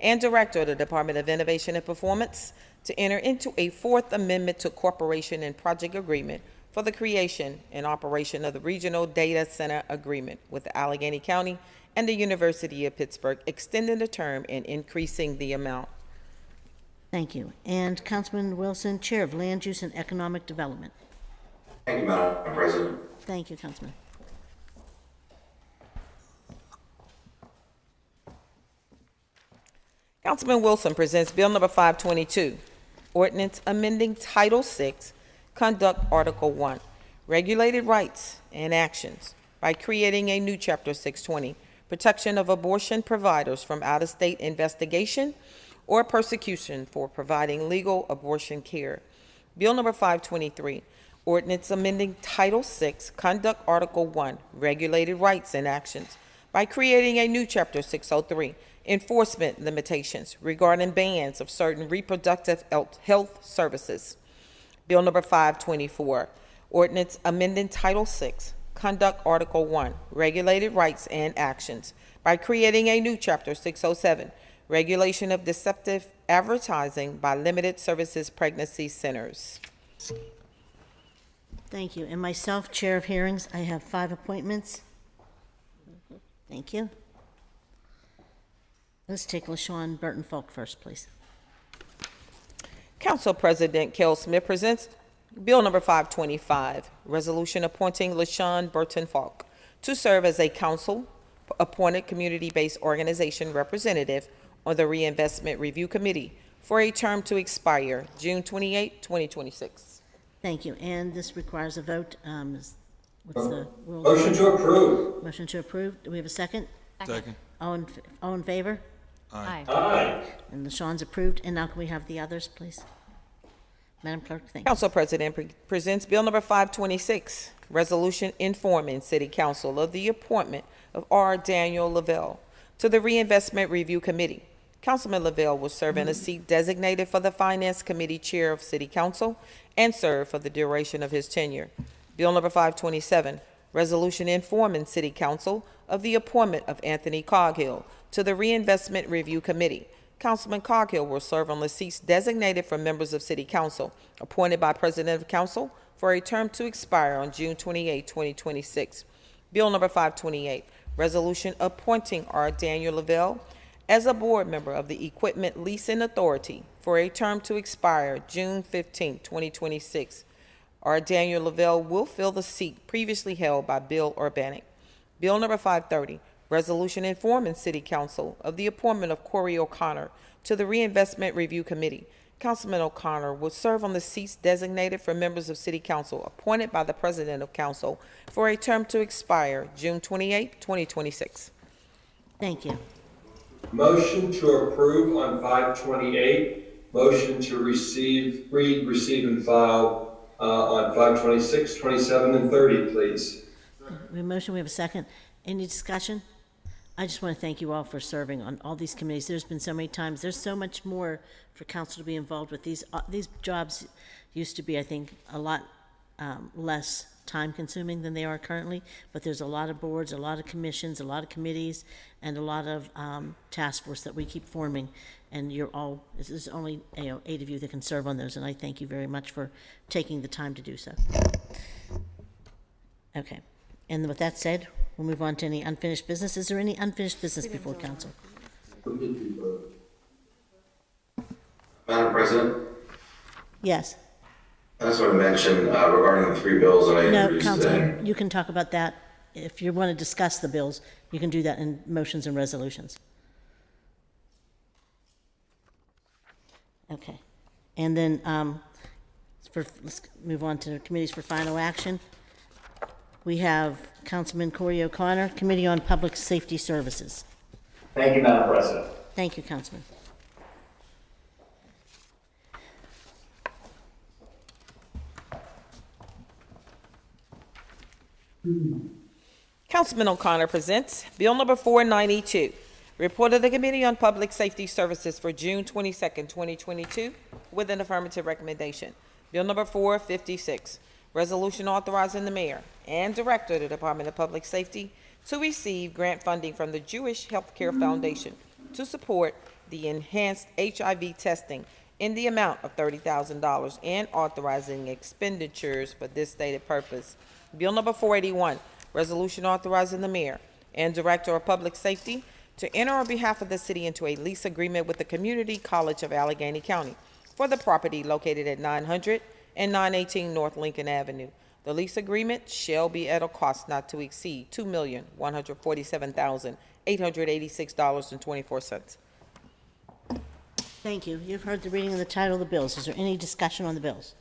and director of the Department of Innovation and Performance to enter into a Fourth Amendment to Corporation and Project Agreement for the creation and operation of the Regional Data Center Agreement with Allegheny County and the University of Pittsburgh, extending the term and increasing the amount. Thank you. And Councilman Wilson, Chair of Land Use and Economic Development. Thank you, Madam President. Thank you, Councilman. Councilman Wilson presents Bill number 522, ordinance amending Title VI, Conduct Article 1, Regulated Rights and Actions by creating a new Chapter 620, Protection of Abortion Providers from Out-of-State Investigation or Persecution for Providing Legal Abortion Care. Bill number 523, ordinance amending Title VI, Conduct Article 1, Regulated Rights and Actions by creating a new Chapter 603, Enforcement Limitations regarding bans of certain reproductive health services. Bill number 524, ordinance amending Title VI, Conduct Article 1, Regulated Rights and Actions by creating a new Chapter 607, Regulation of Deceptive Advertising by Limited Services Pregnancy Centers. Thank you. And myself, Chair of Hearings, I have 5 appointments. Thank you. Let's take LaShawn Burton Falk first, please. Council President Kell Smith presents Bill number 525, resolution appointing LaShawn Burton Falk to serve as a council-appointed community-based organization representative on the Reinvestment Review Committee for a term to expire June 28, 2026. Thank you. And this requires a vote. What's the rule? Motion to approve. Motion to approve. Do we have a second? Second. All in favor? Aye. Aye. And LaShawn's approved. And now can we have the others, please? Madam Clerk, thank you. Council President presents Bill number 526, resolution informing City Council of the appointment of R. Daniel Lavelle to the Reinvestment Review Committee. Councilman Lavelle will serve in a seat designated for the Finance Committee Chair of City Council and serve for the duration of his tenure. Bill number 527, resolution informing City Council of the appointment of Anthony Coghill to the Reinvestment Review Committee. Councilman Coghill will serve on the seats designated for members of City Council, appointed by President of Council for a term to expire on June 28, 2026. Bill number 528, resolution appointing R. Daniel Lavelle as a board member of the Equipment Leasing Authority for a term to expire June 15, 2026. R. Daniel Lavelle will fill the seat previously held by Bill Urbanic. Bill number 530, resolution informing City Council of the appointment of Corey O'Connor to the Reinvestment Review Committee. Councilman O'Connor will serve on the seats designated for members of City Council appointed by the President of Council for a term to expire June 28, 2026. Thank you. Motion to approve on 528. Motion to read, receive, and file on 526, 27, and 30, please. We have a motion. We have a second. Any discussion? I just want to thank you all for serving on all these committees. There's been so many times. There's so much more for council to be involved with. These jobs used to be, I think, a lot less time-consuming than they are currently, but there's a lot of boards, a lot of commissions, a lot of committees, and a lot of task force that we keep forming, and this is only 8 of you that can serve on those, and I thank you very much for taking the time to do so. Okay, and with that said, we'll move on to any unfinished business. Is there any unfinished business before council? Madam President, Yes. I just want to mention regarding the 3 bills that I No, introduced today. Councilman, you can talk about that. If you want to discuss the bills, you can do that in motions and resolutions. Okay. And then, let's move on to committees for final action. We have Councilman Corey O'Connor, Committee on Public Safety Services. Thank you, Madam President. Thank you, Councilman. Councilman O'Connor presents Bill number 492, report of the Committee on Public Safety Services for June 22nd, 2022, with an affirmative recommendation. Bill number 456, Resolution authorizing the mayor and director of the Department of Public Safety to receive grant funding from the Jewish Healthcare Foundation to support the enhanced HIV testing in the amount of $30,000 and authorizing expenditures for this stated purpose. Bill number 481, resolution authorizing the mayor and director of public safety to enter on behalf of the city into a lease agreement with the Community College of Allegheny County for the property located at 900 and 918 North Lincoln Avenue. The lease agreement shall be at a cost not to exceed $2,147,886.24. Thank you. You've heard the reading of the title of the bills. Is there any discussion on the bills?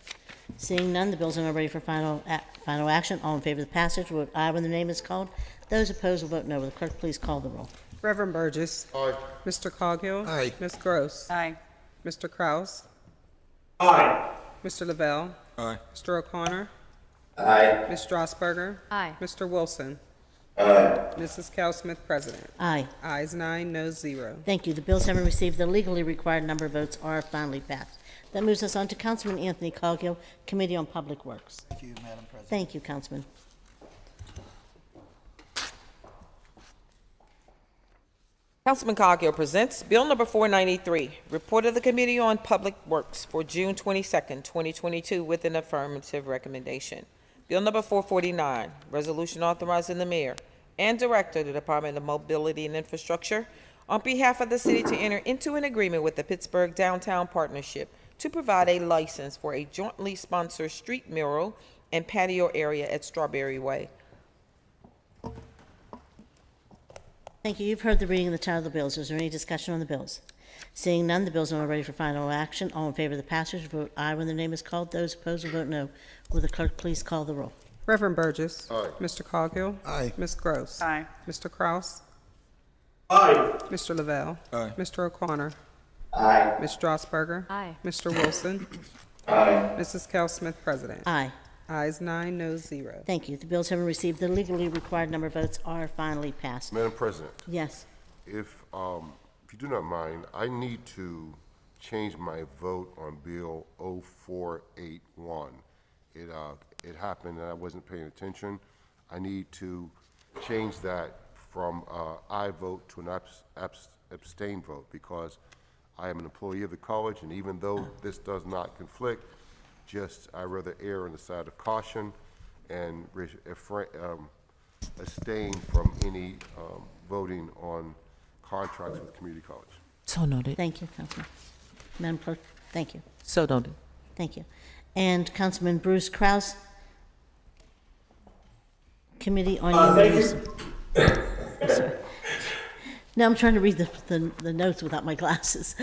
Seeing none, the bills are now ready for final action. All in favor of the passage will vote aye when the name is called. Those opposed will vote no. Will the clerk please call the roll? Reverend Burgess. Aye. Mr. Coghill. Aye. Ms. Gross. Aye. Mr. Kraus. Aye. Mr. Lavelle. Aye. Mr. O'Connor. Aye. Ms. Strasburger. Aye. Mr. Wilson. Aye. Mrs. Cal Smith, President. Aye. Ayes 9, noes 0. Thank you. The bills having received the legally required number of votes are finally passed. That moves us on to Councilman Anthony Coghill, Committee on Public Works. Thank you, Madam President. Thank you, Councilman. Councilman Coghill presents Bill number 493, Report of the Committee on Public Works for June 22nd, 2022, with an affirmative recommendation. Bill number 449, Resolution authorizing the mayor and director of the Department of Mobility and Infrastructure on behalf of the city to enter into an agreement with the Pittsburgh Downtown Partnership to provide a license for a jointly sponsored street mural and patio area at Strawberry Way. Thank you. You've heard the reading of the title of the bills. Is there any discussion on the bills? Seeing none, the bills are now ready for final action. All in favor of the passage, vote aye when the name is called. Those opposed will vote no. Will the clerk please call the roll? Reverend Burgess. Aye. Mr. Coghill. Aye. Ms. Gross. Aye. Mr. Kraus. Aye. Mr. Lavelle. Aye. Mr. O'Connor. Aye. Ms. Strasburger. Aye. Mr. Wilson. Aye. Mrs. Cal Smith, President. Aye. Ayes 9, noes 0. Thank you. The bills having received the legally required number of votes are finally passed. Madam President, Yes. if you do not mind, I need to change my vote on Bill 0481. It happened and I wasn't paying attention. I need to change that from aye vote to an abstain vote because I am an employee of the college, and even though this does not conflict, I rather err on the side of caution and abstain from any voting on contracts with community college. So noted. Thank you, Councilman. Madam Clerk, thank you. So noted. Thank you. And Councilman Bruce Kraus, Committee on Thank Human you. Sorry. Now I'm trying to read the notes without my glasses.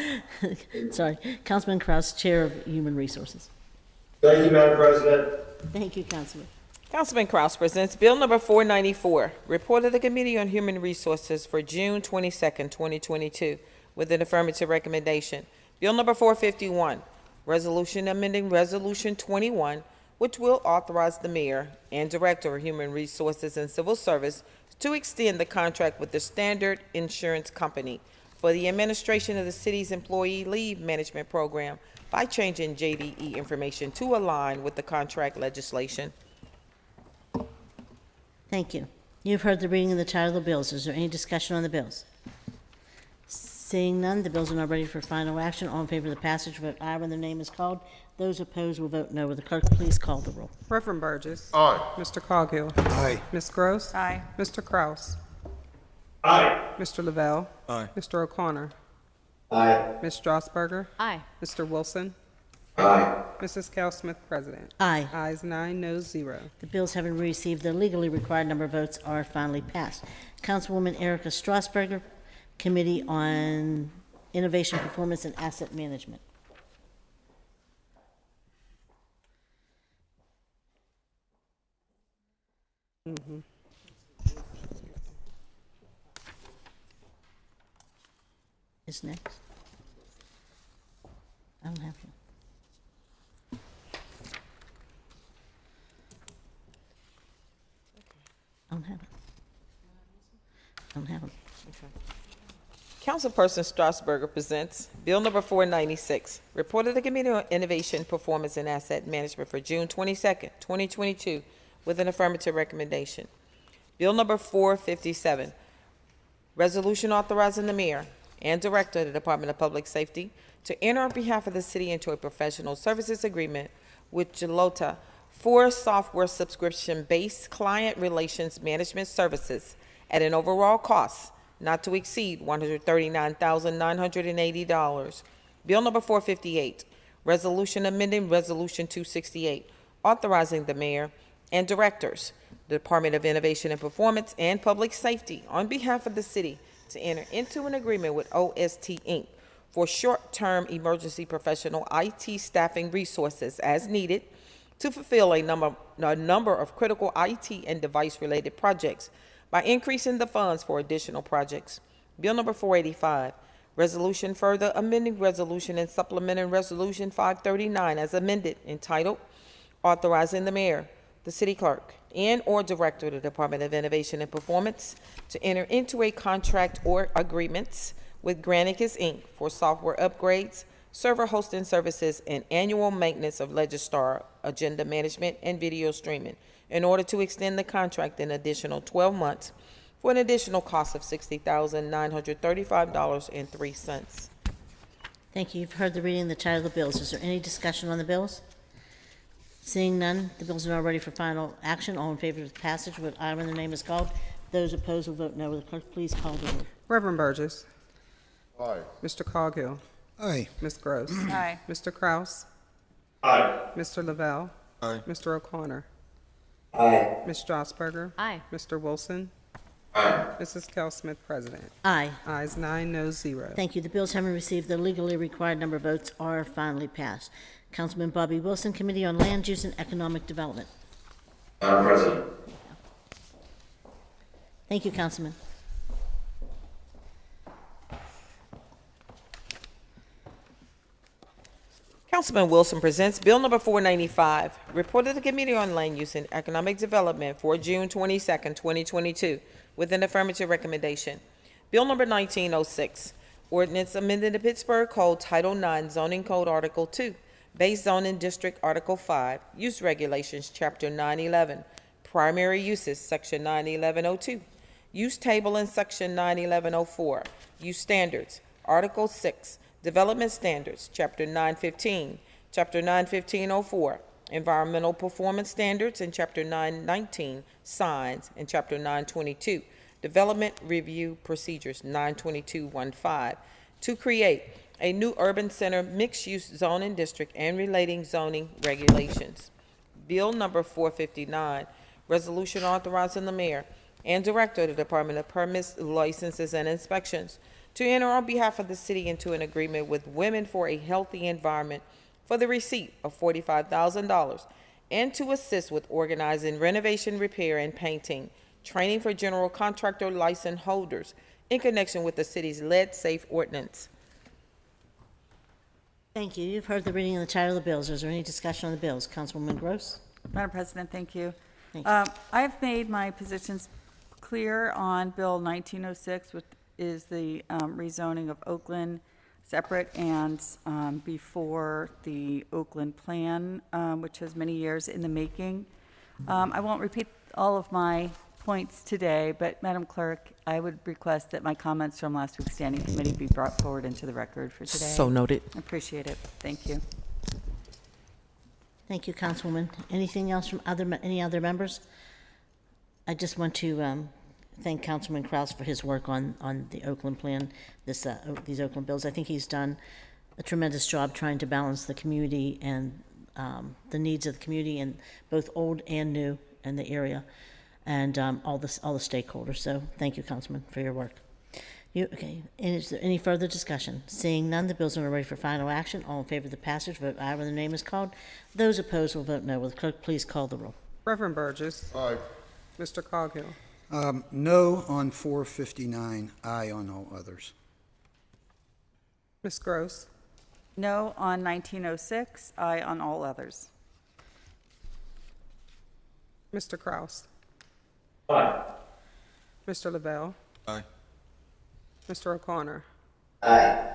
Sorry. Councilman Kraus, Chair of Human Resources. Thank you, Madam President. Thank you, Councilman. Councilman Kraus presents Bill number 494, Report of the Committee on Human Resources for June 22nd, 2022, with an affirmative recommendation. Bill number 451, Resolution amending Resolution 21, which will authorize the mayor and director of Human Resources and Civil Service to extend the contract with the Standard Insurance Company for the administration of the city's employee leave management program by changing JDE information to align with the contract legislation. Thank you. You've heard the reading of the title of the bills. Is there any discussion on the bills? Seeing none, the bills are now ready for final action. All in favor of the passage, vote aye when the name is called. Those opposed will vote no. Will the clerk please call the roll? Reverend Burgess. Aye. Mr. Coghill. Aye. Ms. Gross. Aye. Mr. Kraus. Aye. Mr. Lavelle. Aye. Mr. O'Connor. Aye. Ms. Strasburger. Aye. Mr. Wilson. Aye. Mrs. Cal Smith, President. Aye. Ayes 9, noes 0. The bills having received the legally required number of votes are finally passed. Councilwoman Erica Strasburger, Committee on Innovation, Performance, and Asset Management. Is next. I don't have him. I don't have it. I don't have it. Okay. Councilperson Strasburger presents Bill number 496, report of the Committee on Innovation, Performance, and Asset Management for June 22nd, 2022, with an affirmative recommendation. Bill number 457, resolution authorizing the mayor and director of the Department of Public Safety to enter on behalf of the city into a professional services agreement with Gelota for software subscription-based client relations management services at an overall cost not to exceed $139,980. Bill number 458, resolution amending Resolution 268, authorizing the mayor and directors, the Department of Innovation and Performance, and Public Safety on behalf of the city to enter into an agreement with OST Inc. for short-term emergency professional IT staffing resources as needed to fulfill a number of critical IT and device-related projects by increasing the funds for additional projects. Bill number 485, resolution further amending resolution and supplementing Resolution 539 as amended, entitled authorizing the mayor, the city clerk, and/or director of the Department of Innovation and Performance to enter into a contract or agreements with Granicus Inc. for software upgrades, server hosting services, and annual maintenance of Legistar agenda management and video streaming in order to extend the contract an additional 12 months for an additional cost of $60,935.03. Thank you. You've heard the reading of the title of the bills. Is there any discussion on the bills? Seeing none, the bills are now ready for final action. All in favor of the passage, vote aye when the name is called. Those opposed will vote no. Will the clerk please call the roll? Reverend Burgess. Aye. Mr. Coghill. Aye. Ms. Gross. Aye. Mr. Kraus. Aye. Mr. Lavelle. Aye. Mr. O'Connor. Aye. Ms. Strasburger. Aye. Mr. Wilson. Aye. Mrs. Kell Smith, President. Aye. Ayes 9, no 0. Thank you. The bills having received the legally required number of votes are finally passed. Councilman Bobby Wilson, Committee on Land Use and Economic Development. Madam President. Thank you, Councilman. Councilman Wilson presents Bill number 495, report of the Committee on Land Use and Economic Development for June 22nd, 2022, with an affirmative recommendation. Bill number 1906, ordinance amending the Pittsburgh Code Title 9 Zoning Code Article 2, Base Zoning District Article 5, Use Regulations, Chapter 911, Primary Uses, Section 91102, Use Table in Section 91104, Use Standards, Article 6, Development Standards, Chapter 915, Chapter 91504, Environmental Performance Standards, and Chapter 919, Signs, and Chapter 922, Development Review Procedures, 92215, to create a new urban center mixed-use zoning district and relating zoning regulations. Bill number 459, resolution authorizing the mayor and director of the Department of Permits, Licenses, and Inspections to enter on behalf of the city into an agreement with Women for a Healthy Environment for the receipt of $45,000 and to assist with organizing renovation, repair, and painting, training for general contractor license holders in connection with the city's lead-safe ordinance. Thank you. You've heard the reading of the title of the bills. Is there any discussion on the bills? Councilwoman Gross? Madam President, thank you. Thank you. I've made my positions clear on Bill 1906, which is the rezoning of Oakland separate and before the Oakland plan, which has many years in the making. I won't repeat all of my points today, but Madam Clerk, I would request that my comments from last week's standing committee be brought forward into the record for today. So noted. I appreciate it. Thank you. Thank you, Councilwoman. Anything else from any other members? I just want to thank Councilman Kraus for his work on the Oakland plan, these Oakland bills. I think he's done a tremendous job trying to balance the community and the needs of the community, and both old and new in the area, and all the stakeholders. So thank you, Councilman, for your work. Okay. And is there any further discussion? Seeing none, the bills are ready for final action. All in favor of the passage, vote aye when the name is called. Those opposed will vote no. Will the clerk please call the roll? Reverend Burgess. Aye. Mr. Coghill. No on 459, aye on all others. Ms. Gross. No on 1906, aye on all others. Mr. Kraus. Aye. Mr. Lavelle. Aye. Mr. O'Connor. Aye.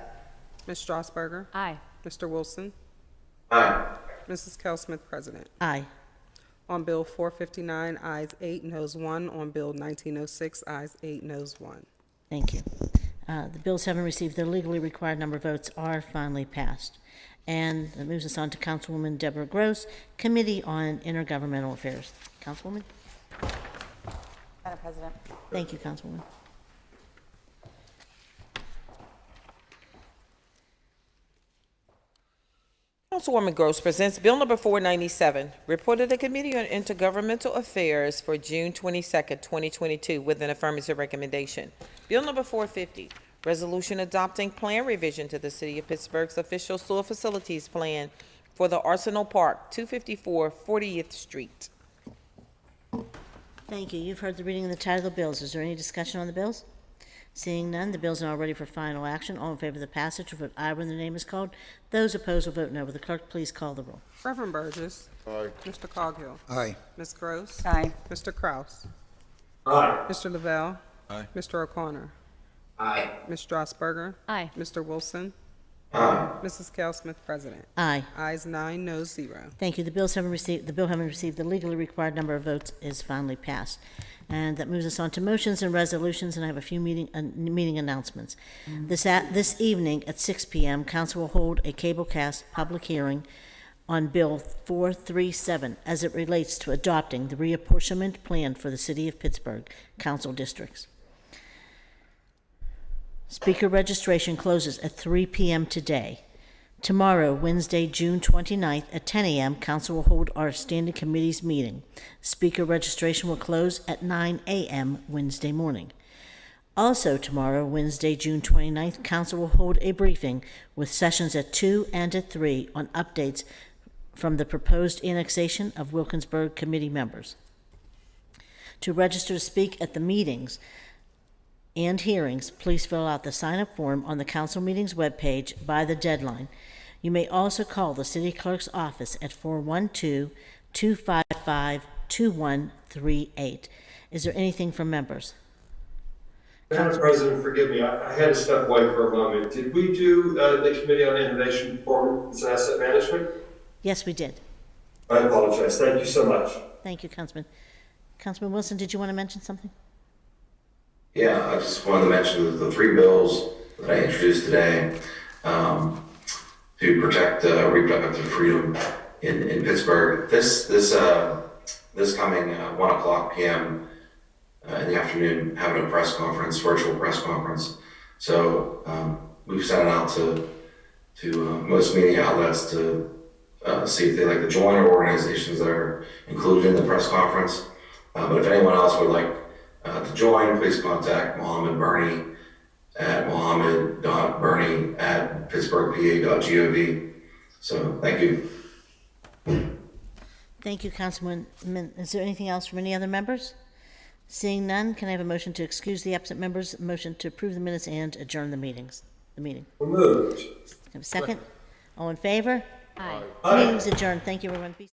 Ms. Strasburger. Aye. Mr. Wilson. Aye. Mrs. Kell Smith, President. Aye. On Bill 459, ayes 8, noes 1. On Bill 1906, ayes 8, noes 1. Thank you. The bills having received their legally required number of votes are finally passed. And that moves us on to Councilwoman Deborah Gross, Committee on Intergovernmental Affairs. Councilwoman? Madam President. Thank you, Councilwoman. Councilwoman Gross presents Bill number 497, report of the Committee on Intergovernmental Affairs for June 22nd, 2022, with an affirmative recommendation. Bill number 450, resolution adopting plan revision to the City of Pittsburgh's official sewer facilities plan for the Arsenal Park, 254 40th Street. Thank you. You've heard the reading of the title of the bills. Is there any discussion on the bills? Seeing none, the bills are now ready for final action. All in favor of the passage will vote aye when the name is called. Those opposed will vote no. Will the clerk please call the roll? Reverend Burgess. Aye. Mr. Coghill. Aye. Ms. Gross. Aye. Mr. Kraus. Aye. Mr. Lavelle. Aye. Mr. O'Connor. Aye. Ms. Strasburger. Aye. Mr. Wilson. Aye. Mrs. Kell Smith, President. Aye. Ayes 9, noes 0. Thank you. The bill having received the legally required number of votes is finally passed. And that moves us on to motions and resolutions, and I have a few meeting announcements. This evening at 6 p.m., Council will hold a cablecast public hearing on Bill 437 as it relates to adopting the reapportionment plan for the City of Pittsburgh Council districts. Speaker registration closes at 3 p.m. today. Tomorrow, Wednesday, June 29th at 10 a.m., Council will hold our standing committees meeting. Speaker registration will close at 9 a.m. Wednesday morning. Also tomorrow, Wednesday, June 29th, Council will hold a briefing with sessions at 2 and at 3 on updates from the proposed annexation of Wilkinsburg committee members. To register to speak at the meetings and hearings, please fill out the sign-up form on the council meetings webpage by the deadline. You may also call the city clerk's office at 412-255-2138. Is there anything from members? Madam President, forgive me, I had to step away for a moment. Did we do the Committee on Innovation, Performance, and Asset Management? Yes, we did. I apologize. Thank you so much. Thank you, Councilman. Councilman Wilson, did you want to mention something? Yeah, I just wanted to mention the three bills that I introduced today to protect reproductive freedom in Pittsburgh. This coming 1:00 p.m. In the afternoon, having a press conference, virtual press conference. So we've sent it out to most media outlets to see if they like to join our organizations that are included in the press conference. But if anyone else would like to join, please contact Mohammed Bernie at mohammed.bernie@pittsburghpa.gov. So thank you. Thank you, Councilman. Is there anything else from any other members? Seeing none, can I have a motion to excuse the absent members, a motion to approve the minutes and adjourn the meeting? Moved. Have a second? All in favor? Aye. Aye. Meeting's adjourned. Thank you, everyone. Peace.